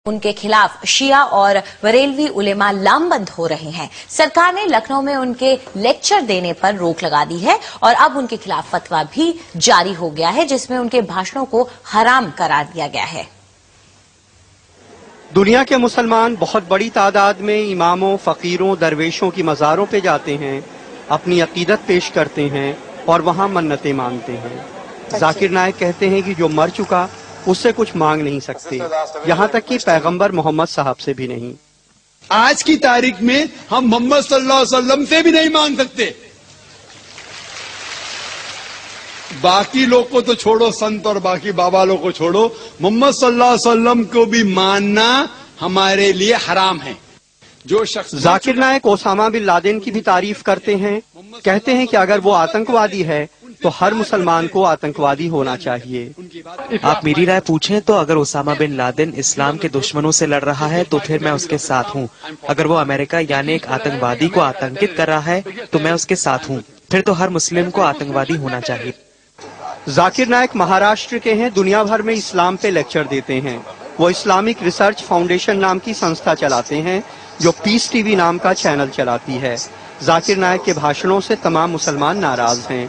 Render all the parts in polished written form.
ان کے خلاف شیعہ اور بریلوی علماء لامبند ہو رہے ہیں۔ سرکار نے لکھنؤ میں ان کے لیکچر دینے پر روک لگا دی ہے اور اب ان کے خلاف فتویٰ بھی جاری ہو گیا ہے جس میں ان کے بھاشنوں کو حرام قرار دیا گیا ہے۔ دنیا کے مسلمان بہت بڑی تعداد میں اماموں، فقیروں، درویشوں کی مزاروں پہ جاتے ہیں، اپنی عقیدت پیش کرتے ہیں اور وہاں منتیں مانگتے ہیں۔ ذاکر نائک کہتے ہیں کہ جو مر چکا اس سے کچھ مانگ نہیں سکتے، یہاں تک کہ پیغمبر محمد صاحب سے بھی نہیں۔ آج کی تاریخ میں ہم محمد صلی اللہ علیہ وسلم سے بھی نہیں مانگ سکتے۔ باقی لوگ کو تو چھوڑو، سنت اور باقی بابا لوگ کو چھوڑو، محمد صلی اللہ علیہ وسلم کو بھی ماننا ہمارے لیے حرام ہے۔ جو شخص ذاکر نائک اسامہ بن لادن کی بھی تعریف کرتے ہیں، کہتے ہیں کہ اگر وہ آتنکوادی ہے تو ہر مسلمان کو آتنکوادی ہونا چاہیے۔ آپ میری رائے پوچھیں تو اگر اسامہ بن لادن اسلام کے دشمنوں سے لڑ رہا ہے تو پھر میں اس کے ساتھ ہوں۔ اگر وہ امریکہ یعنی ایک آتنکوادی کو آتنکت کر رہا ہے تو میں اس کے ساتھ ہوں۔ پھر تو ہر مسلم کو آتنکوادی ہونا چاہیے۔ ذاکر نائک مہاراشٹر کے ہیں، دنیا بھر میں اسلام پہ لیکچر دیتے ہیں۔ وہ اسلامک ریسرچ فاؤنڈیشن نام کی سنستھا چلاتے ہیں جو پیس ٹی وی نام کا چینل چلاتی ہے۔ ذاکر نائک کے بھاشنوں سے تمام مسلمان ناراض ہیں۔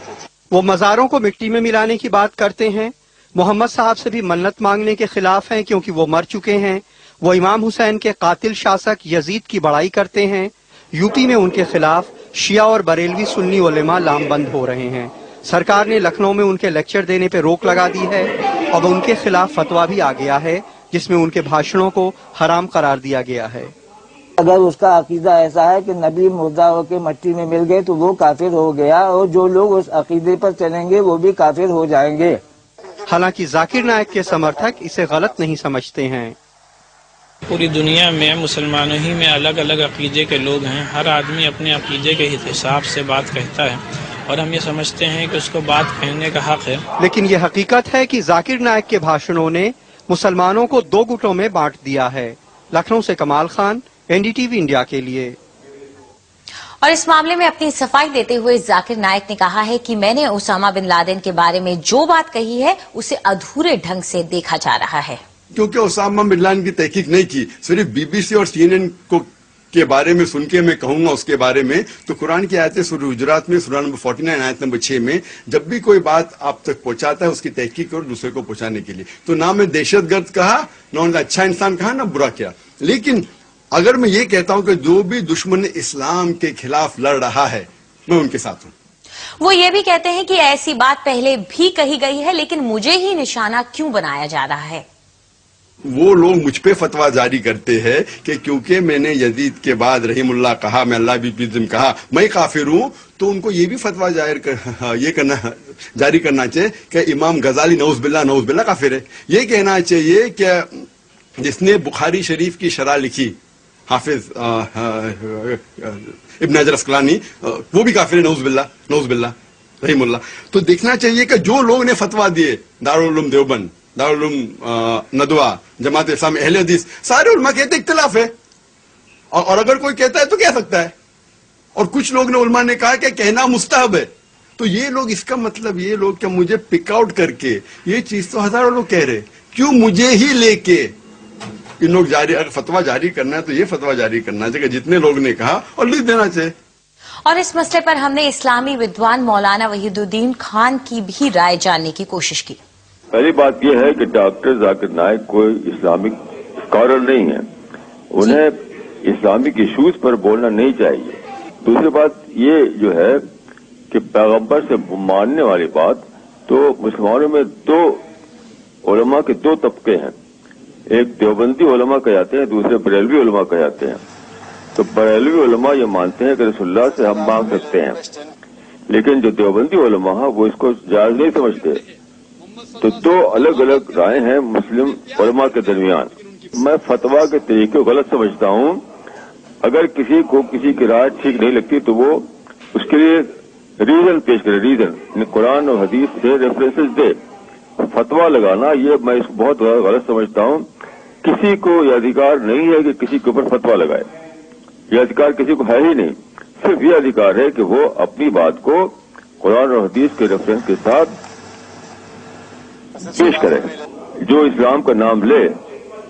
وہ مزاروں کو مٹی میں ملانے کی بات کرتے ہیں، محمد صاحب سے بھی منت مانگنے کے خلاف ہیں کیونکہ وہ مر چکے ہیں۔ وہ امام حسین کے قاتل شاسک یزید کی بڑائی کرتے ہیں۔ یو پی میں ان کے خلاف شیعہ اور بریلوی سنی علماء لامبند ہو رہے ہیں۔ سرکار نے لکھنؤ میں ان کے لیکچر دینے پہ روک لگا دی ہے۔ اب ان کے خلاف فتویٰ بھی آ گیا ہے جس میں ان کے بھاشنوں کو حرام قرار دیا گیا ہے۔ اگر اس کا عقیدہ ایسا ہے کہ نبی مردہ ہو کے مٹی میں مل گئے تو وہ کافر ہو گیا، اور جو لوگ اس عقیدے پر چلیں گے وہ بھی کافر ہو جائیں گے۔ حالانکہ ذاکر نائک کے سمرتھک اسے غلط نہیں سمجھتے ہیں۔ پوری دنیا میں مسلمانوں ہی میں الگ الگ عقیدے کے لوگ ہیں، ہر آدمی اپنے عقیدے کے حساب سے بات کہتا ہے اور ہم یہ سمجھتے ہیں کہ اس کو بات کہنے کا حق ہے۔ لیکن یہ حقیقت ہے کہ ذاکر نائک کے بھاشنوں نے مسلمانوں کو دو گٹوں میں بانٹ دیا ہے۔ لکھنؤ سے Kamal Khan, N D T V India کے لیے۔ اور اس معاملے میں اپنی صفائی دیتے ہوئے ذاکر نائک نے کہا ہے کہ میں نے اسامہ بن لادن کے بارے میں جو بات کہی ہے اسے ادھورے ڈھنگ سے دیکھا جا رہا ہے۔ کیونکہ اسامہ بن لادن کی تحقیق نہیں کی، صرف بی بی سی اور سی این این کے بارے میں سن کے میں کہوں گا اس کے بارے میں، تو قرآن کی آیت سورہ حجرات میں سورہ نمبر 49 آیت نمبر 6 میں جب بھی کوئی بات آپ تک پہنچاتا ہے اس کی تحقیق اور دوسرے کو پہنچانے کے لیے، تو نہ میں دہشت گرد کہا، نہ اچھا انسان کہا، نہ برا کیا۔ لیکن اگر میں یہ کہتا ہوں کہ جو بھی دشمن اسلام کے خلاف لڑ رہا ہے میں ان کے ساتھ ہوں۔ وہ یہ بھی کہتے ہیں کہ ایسی بات پہلے بھی کہی گئی ہے لیکن مجھے ہی نشانہ کیوں بنایا جا رہا ہے۔ وہ لوگ مجھ پہ فتویٰ جاری کرتے ہیں کہ کیونکہ میں نے یزید کے بعد رحیم اللہ کہا، میں اللہ بھی کہا، میں کافر ہوں، تو ان کو یہ بھی فتویٰ جاری کرنا چاہیے کہ امام غزالی نعوذ باللہ کافر ہے۔ یہ کہنا چاہیے کہ جس نے بخاری شریف کی شرح لکھی حافظ ابن حجر اسقلانی، وہ بھی کافر ہے، نعوذ باللہ رحیم اللہ۔ تو دیکھنا چاہیے کہ جو لوگ نے فتویٰ دیے، دارالعلوم دیوبند، دارالعلوم ندوہ، جماعت اسلامی، اہل حدیث، سارے علماء کہتے اختلاف ہے، اور اگر کوئی کہتا ہے تو کہہ سکتا ہے، اور کچھ لوگ نے علماء نے کہا کہ کہنا مستحب ہے۔ تو یہ لوگ، اس کا مطلب یہ لوگ کہ مجھے پک آؤٹ کر کے یہ چیز تو ہزاروں لوگ کہہ رہے، کیوں مجھے ہی لے کے ان لوگ اگر فتویٰ جاری کرنا ہے تو یہ فتویٰ جاری کرنا چاہیے کہ جتنے لوگ نے کہا اور لکھ دینا چاہیے۔ اور اس مسئلے پر ہم نے اسلامی ودوان مولانا وحید الدین خان کی بھی رائے جاننے کی کوشش کی۔ پہلی بات یہ ہے کہ ڈاکٹر ذاکر نائک کوئی اسلامک اسکالر نہیں ہے، انہیں اسلامک ایشوز پر بولنا نہیں چاہیے۔ دوسری بات یہ جو ہے کہ پیغمبر سے ماننے والی بات، تو مسلمانوں میں دو علماء کے دو طبقے ہیں، ایک دیوبندی علماء کہلاتے ہیں، دوسرے بریلوی علماء کہلاتے ہیں۔ تو بریلوی علماء یہ مانتے ہیں کہ رسول اللہ سے ہم مانگ سکتے ہیں، لیکن جو دیوبندی علماء ہیں وہ اس کو جائز نہیں سمجھتے۔ تو دو الگ الگ رائے ہیں مسلم علماء کے درمیان۔ میں فتویٰ کے طریقے کو غلط سمجھتا ہوں۔ اگر کسی کو کسی کی رائے ٹھیک نہیں لگتی تو وہ اس کے لیے ریزن پیش کرے، ریزن قرآن اور حدیث سے ریفرنسز دے۔ فتویٰ لگانا یہ میں اس کو بہت غلط سمجھتا ہوں۔ کسی کو یہ ادھیکار نہیں ہے کہ کسی کے اوپر فتویٰ لگائے، یہ ادھیکار کسی کو ہے ہی نہیں۔ صرف یہ ادھیکار ہے کہ وہ اپنی بات کو قرآن اور حدیث کے ریفرنس کے ساتھ پیش کرے۔ جو اسلام کا نام لے